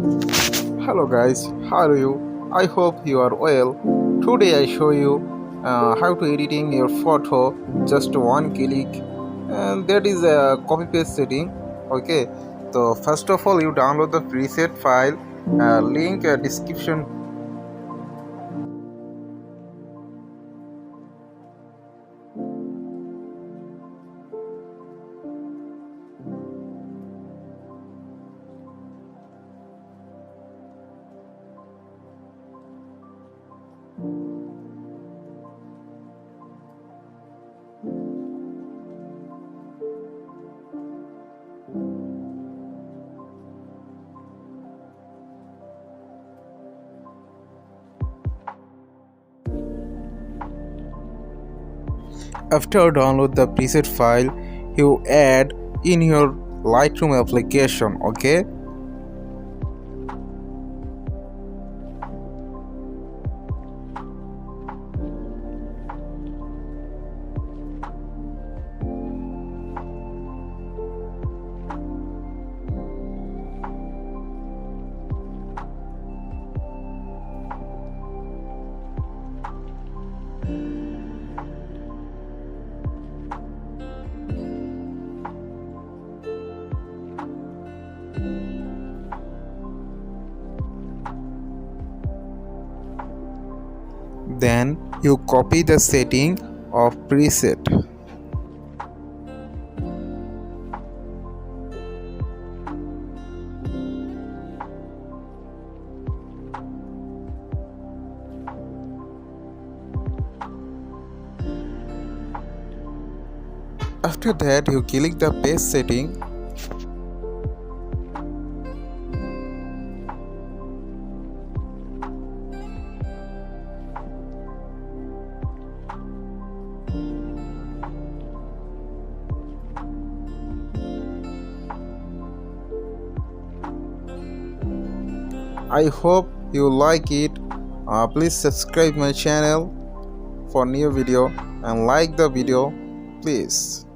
Hello guys, how are you? I hope you are well. Today I show you how to editing your photo just one click, and that is a copy paste setting. Okay, so first of all you download the preset file, link description. After download the preset file, you add in your Lightroom application. Okay, then you copy the setting of preset. After that you click the paste setting. I hope you like it. Please subscribe my channel for new video and like the video please.